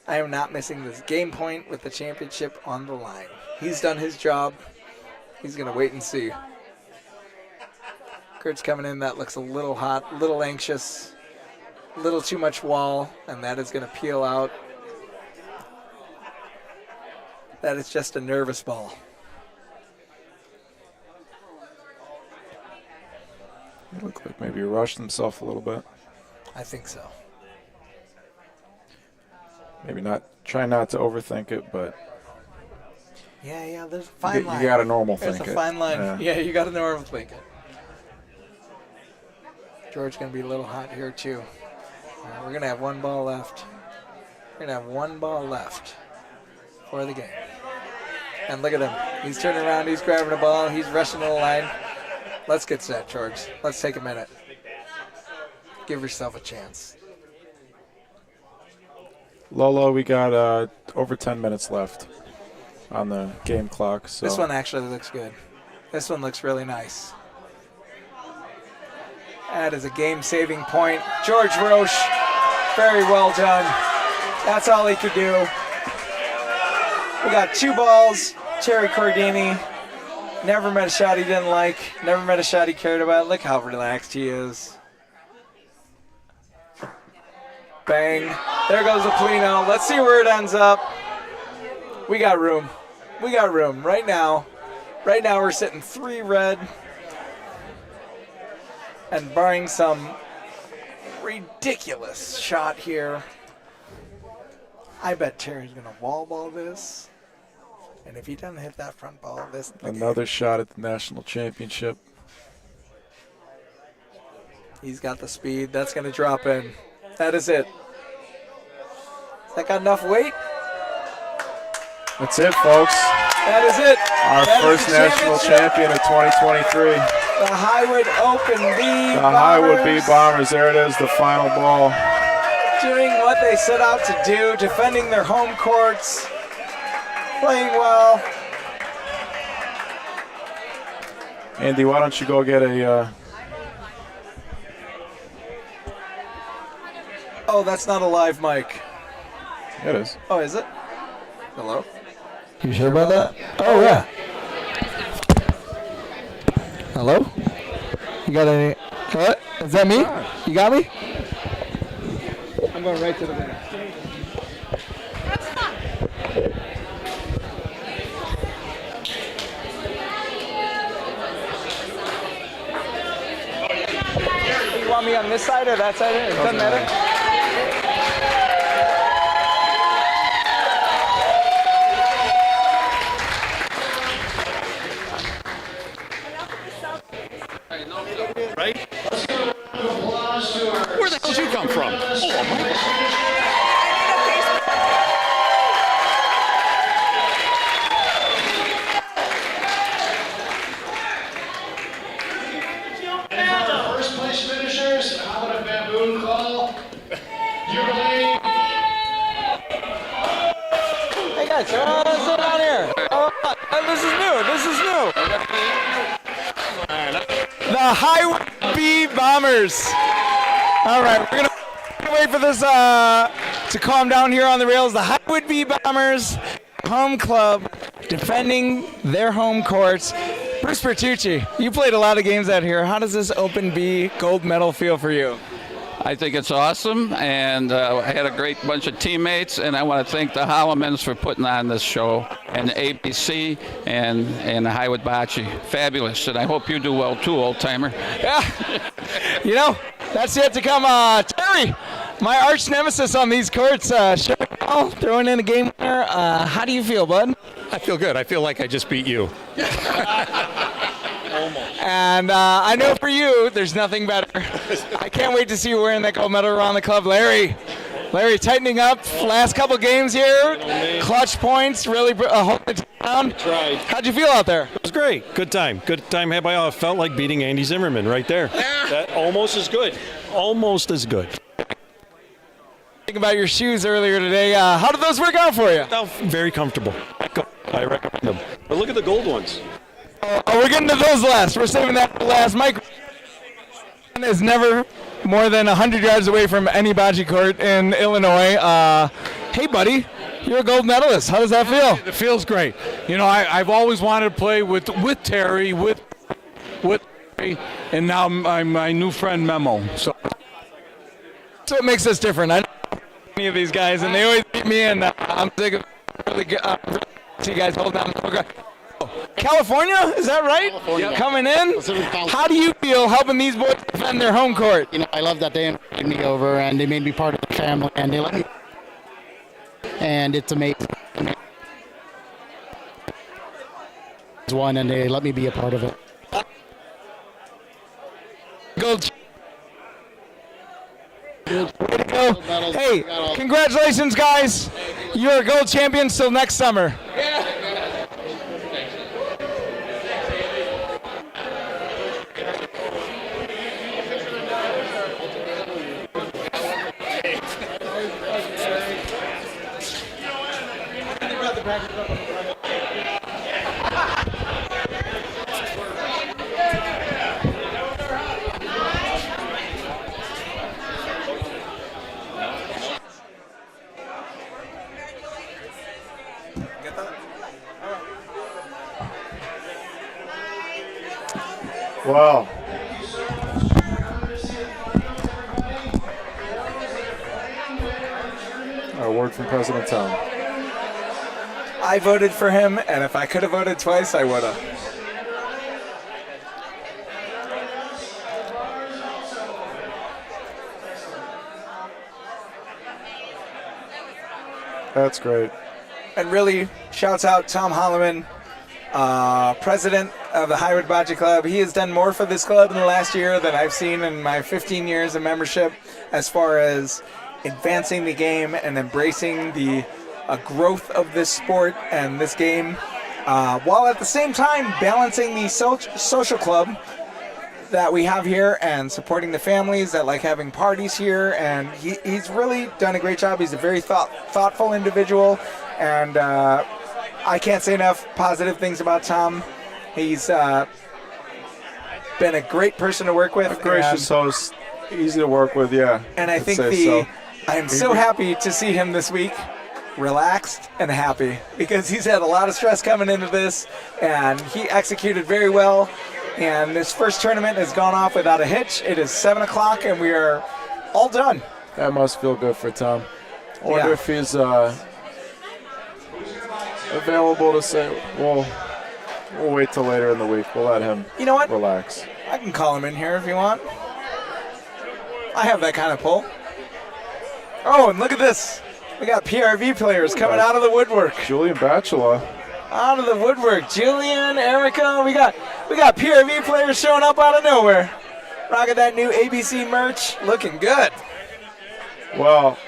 I am not missing this game point with the championship on the line. He's done his job. He's going to wait and see. Kurt's coming in. That looks a little hot, a little anxious, a little too much wall, and that is going to peel out. That is just a nervous ball. It looked like maybe he rushed himself a little bit. I think so. Maybe try not to overthink it, but yeah, there's a fine line. You got to normal think it. There's a fine line. Yeah, you got to normal think it. George's going to be a little hot here, too. We're going to have 1 ball left. We're going to have 1 ball left for the game. And look at him. He's turning around. He's grabbing a ball. He's rushing to the line. Let's get set, George. Let's take a minute. Give yourself a chance. Lolo, we got over 10 minutes left on the game clock. So. This one actually looks good. This one looks really nice. That is a game-saving point. George Roche, very well done. That's all he could do. We got 2 balls. Terry Cordini, never met a shot he didn't like, never met a shot he cared about. Look how relaxed he is. Bang. There goes the Polino. Let's see where it ends up. We got room. We got room right now. Right now we're sitting 3 red. And barring some ridiculous shot here, I bet Terry's going to wall ball this. And if he doesn't hit that front ball, another shot at the national championship. He's got the speed. That's going to drop in. That is it. Has that got enough weight? That's it, folks. That is it. Our first national champion of 2023. The Highwood Open B Bombers. The Highwood B Bombers. There it is, the final ball. Doing what they set out to do, defending their home courts, playing well. Andy, why don't you go get a... Oh, that's not a live mic. It is. Oh, is it? Hello? You sure about that? Oh, yeah. Hello? You got any? What? Is that me? You got me? I'm going right to the back. You want me on this side or that side? It doesn't matter. Right? Applause to our Where the hell did you come from? And for our first place finishers, how about a baboon call? Jubilee. Hey guys, sit down here. This is new. This is new. The Highwood B Bombers. All right, we're gonna wait for this to calm down here on the rails. The Highwood B Bombers, home club, defending their home courts. Bruce Bertucci, you played a lot of games out here. How does this Open B gold medal feel for you? I think it's awesome, and I had a great bunch of teammates, and I want to thank the Hollemans for putting on this show, and ABC and Highwood Bocce. Fabulous, and I hope you do well too, old-timer. Yeah, you know, that's yet to come. Terry, my arch nemesis on these courts, throwing in a game winner. How do you feel, bud? I feel good. I feel like I just beat you. And I know for you, there's nothing better. I can't wait to see you wearing that gold medal around the club. Larry, tightening up. Last couple games here. Clutch points, really holding it down. Tried. How'd you feel out there? It was great. Good time. Good time had by all. It felt like beating Andy Zimmerman right there. That almost as good. Almost as good. Thinking about your shoes earlier today. How did those work out for you? Felt very comfortable. I recommend them. But look at the gold ones. Oh, we're getting to those last. We're saving that for last. Mike is never more than 100 yards away from any bocce court in Illinois. Hey, buddy, you're a gold medalist. How does that feel? It feels great. You know, I've always wanted to play with Terry, with Terry, and now my new friend Memo. So That's what makes us different. I don't know any of these guys, and they always beat me, and I'm sick of really see you guys hold down the program. California, is that right? California. Coming in. How do you feel helping these boys defend their home court? You know, I love that they invited me over and they made me part of the family and they let me. And it's amazing. It's one and they let me be a part of it. Gold. Way to go. Hey, congratulations, guys. You're a gold champion till next summer. Wow. A word from President Tom. I voted for him, and if I could have voted twice, I would have. That's great. And really, shouts out Tom Holloman, president of the Highwood Bocce Club. He has done more for this club in the last year than I've seen in my 15 years of membership as far as advancing the game and embracing the growth of this sport and this game, while at the same time balancing the social club that we have here and supporting the families that like having parties here. And he's really done a great job. He's a very thoughtful individual, and I can't say enough positive things about Tom. He's been a great person to work with. A gracious host, easy to work with, yeah. And I think I am so happy to see him this week, relaxed and happy, because he's had a lot of stress coming into this, and he executed very well. And this first tournament has gone off without a hitch. It is 7 o'clock, and we are all done. That must feel good for Tom. I wonder if he's available to say, well, we'll wait till later in the week. We'll let him relax. I can call him in here if you want. I have that kind of pull. Oh, and look at this. We got PRV players coming out of the woodwork. Julian Bachelor. Out of the woodwork. Julian, Erica, we got PRV players showing up out of nowhere. Rocking that new ABC merch. Looking good. Well,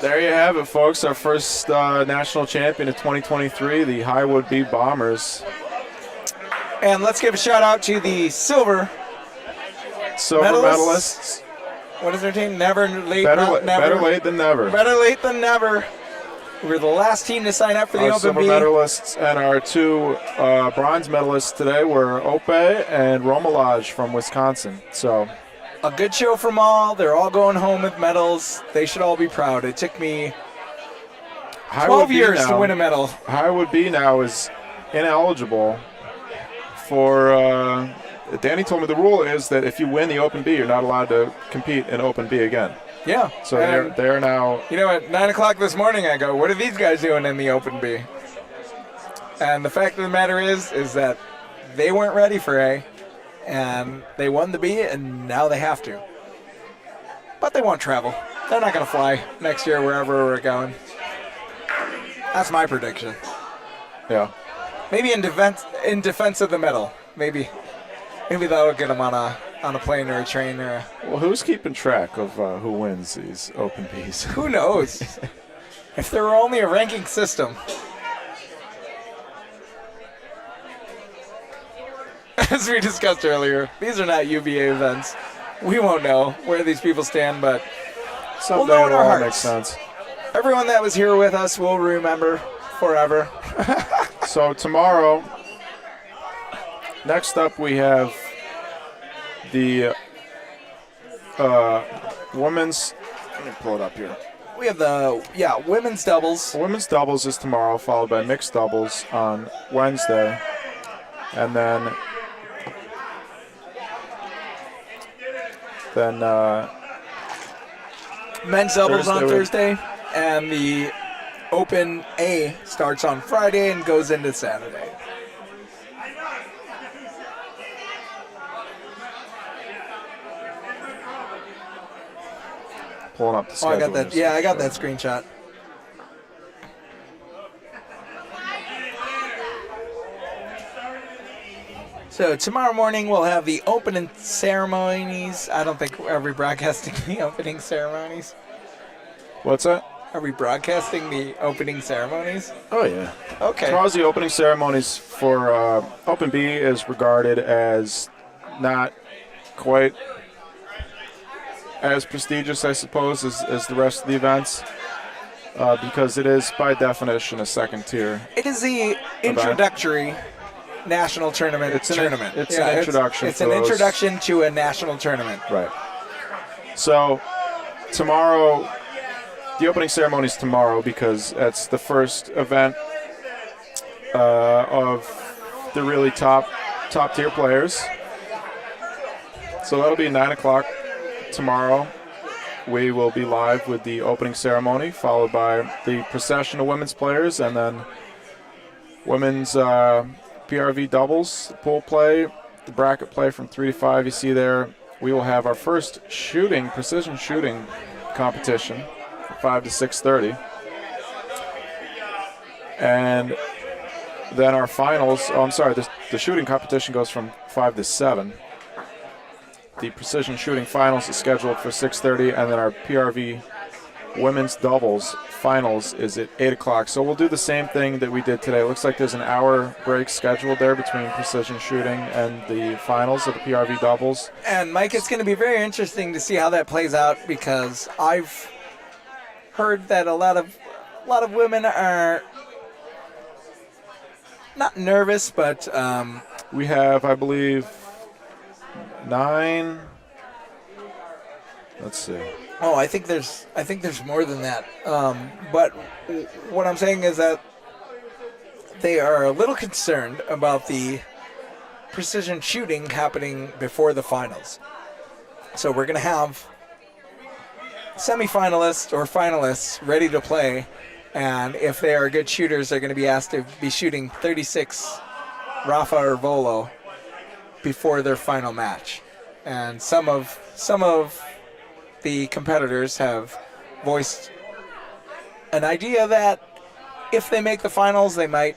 there you have it, folks. Our first national champion of 2023, the Highwood B Bombers. And let's give a shout out to the silver medalists. What is their team? Never late, better never. late than never. Better late than never. We were the last team to sign up for the Our Open silver B. medalists and our two bronze medalists today were Ope and Romelage from Wisconsin. So a good show from all. They're all going home with medals. They should all be proud. It took me 12 years to win a medal. Highwood B now is ineligible for. Danny told me the rule is that if you win the Open B, you're not allowed to compete in Open B again. Yeah. So they're now. You know, at 9 o'clock this morning, I go, what are these guys doing in the Open B? And the fact of the matter is that they weren't ready for A, and they won the B, and now they have to. But they won't travel. They're not going to fly next year wherever we're going. That's my prediction. Yeah. Maybe in defense of the medal. Maybe that'll get them on a plane or a train or a... Well, who's keeping track of who wins these Open Bs? Who knows? If there were only a ranking system. As we discussed earlier, these are not UVA events. We won't know where these people stand, but we'll know in our hearts. Makes sense. Everyone that was here with us will remember forever. So tomorrow, next up we have the women's. Let me pull it up here. We have the women's doubles. Women's doubles is tomorrow, followed by mixed doubles on Wednesday, and then men's doubles on Thursday, and the Open A starts on Friday and goes into Saturday. Pulling up the schedule. I got that. Yeah, I got that screenshot. So tomorrow morning we'll have the opening ceremonies. I don't think are we broadcasting the opening ceremonies. What's that? Are we broadcasting the opening ceremonies? Oh yeah. Okay. Tomorrow's the opening ceremonies for Open B is regarded as not quite as prestigious, I suppose, as the rest of the events, because it is by definition a second tier. It is the introductory national tournament. It's an introduction. It's an introduction to a national tournament. Right. So tomorrow, the opening ceremony is tomorrow because that's the first event of the really top tier players. So that'll be 9 o'clock tomorrow. We will be live with the opening ceremony, followed by the procession of women's players, and then women's PRV doubles, pool play, the bracket play from 3 to 5 you see there. We will have our first precision shooting competition from 5 to 6:30. And then our finals, the shooting competition goes from 5 to 7. The precision shooting finals is scheduled for 6:30, and then our PRV women's doubles finals is at 8 o'clock. So we'll do the same thing that we did today. It looks like there's an hour break scheduled there between precision shooting and the finals of the PRV doubles. And Mike, it's going to be very interesting to see how that plays out, because I've heard that a lot of women are not nervous, but we have, I believe, 9. Let's see. Oh, I think there's more than that. But what I'm saying is that they are a little concerned about the precision shooting happening before the finals. So we're going to have semifinalists or finalists ready to play, and if they are good shooters, they're going to be asked to be shooting 36 Rafa or Volo before their final match. And some of the competitors have voiced an idea that if they make the finals, they might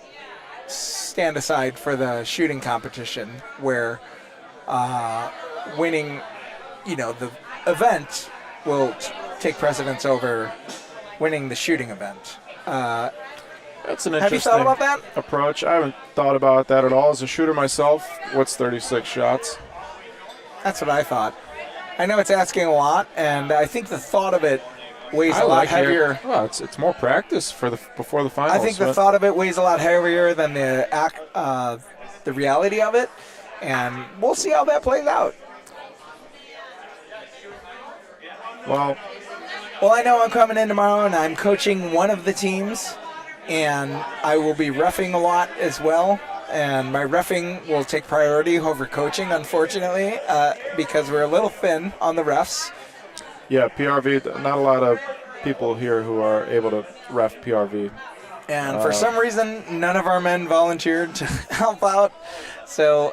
stand aside for the shooting competition, where winning, the event will take precedence over winning the shooting event. That's an Have you thought interesting about that? approach. I haven't thought about that at all. As a shooter myself, what's 36 shots? That's what I thought. I know it's asking a lot, and I think the thought of it weighs a lot heavier. Well, it's more practice before the finals. I think the thought of it weighs a lot heavier than the reality of it, and we'll see how that plays out. Well, I know I'm coming in tomorrow, and I'm coaching one of the teams, and I will be reffing a lot as well. And my reffing will take priority over coaching, unfortunately, because we're a little thin on the refs. yeah, PRV, not a lot of people here who are able to ref PRV. And for some reason, none of our men volunteered to help out. So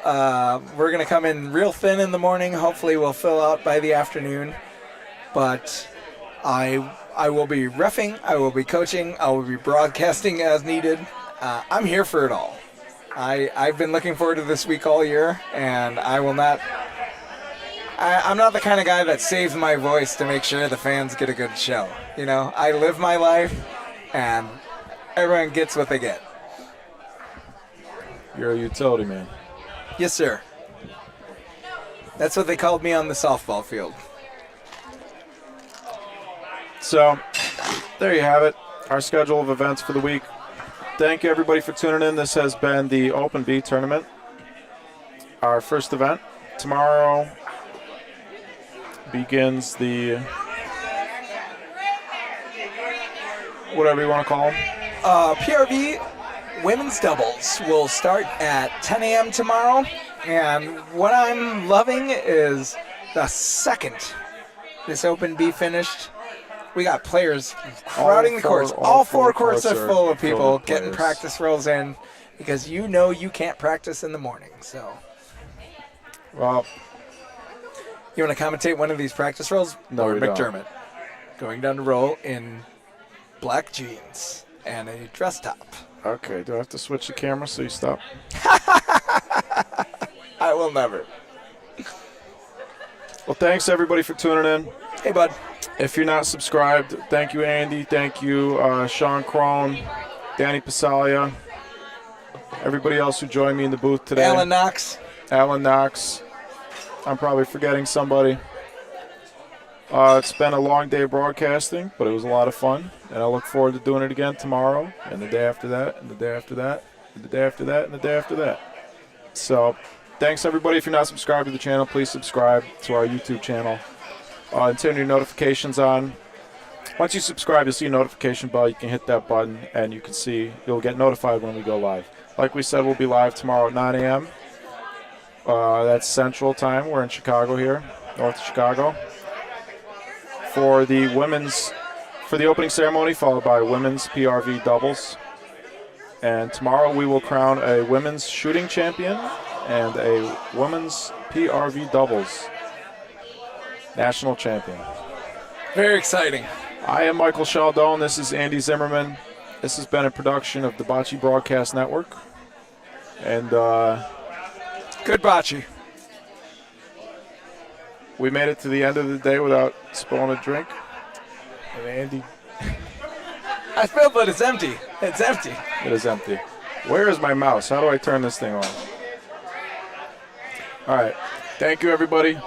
we're going to come in real thin in the morning. Hopefully we'll fill out by the afternoon. But I will be reffing, I will be coaching, I will be broadcasting as needed. I'm here for it all. I've been looking forward to this week all year, and I will not... I'm not the kind of guy that saves my voice to make sure the fans get a good show. I live my life, and everyone gets what they get. You're a utility man. Yes, sir. That's what they called me on the softball field. So, there you have it. Our schedule of events for the week. Thank you, everybody, for tuning in. This has been the Open B tournament, our first event. Tomorrow begins the, whatever you want to call them. PRV women's doubles will start at 10 a.m. tomorrow. And what I'm loving is the second this Open B finished, we got players crowding the courts. All four courts are full of people getting practice rolls in, because you can't practice in the morning. So, Well, you want to commentate one of these practice rolls? No, Or we don't. McDermott going down to roll in black jeans and a dress top. okay, do I have to switch the camera so you stop? I will never. Well, thanks, everybody, for tuning in. Hey, bud. If you're not subscribed, thank you, Andy. Thank you, Sean Crone, Danny Pasalia, everybody else who joined me in the booth today. Alan Knox. I'm probably forgetting somebody. It's been a long day of broadcasting, but it was a lot of fun, and I look forward to doing it again tomorrow, and the day after that, and the day after that, and the day after that, and the day after that. So, thanks, everybody. If you're not subscribed to the channel, please subscribe to our YouTube channel. And turn your notifications on. Once you subscribe, you'll see a notification bell. You can hit that button, and you'll get notified when we go live. Like we said, we'll be live tomorrow at 9 a.m. That's Central Time. We're in Chicago here, north of Chicago, for the opening ceremony, followed by women's PRV doubles. And tomorrow we will crown a women's shooting champion and a women's PRV doubles national champion. Very exciting. I am Michael Chaldon. This is Andy Zimmerman. This has been a production of the Bocce Broadcast Network. And good bocce. We made it to the end of the day without spilling a drink. And Andy. I spilled, but it's empty. It's empty. It is empty. Where is my mouse? How do I turn this thing on? All right. Thank you, everybody.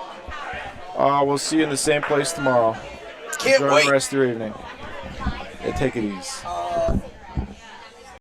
We'll see you in the same place tomorrow. Can't Enjoy wait. the rest of your evening. Yeah, take it easy.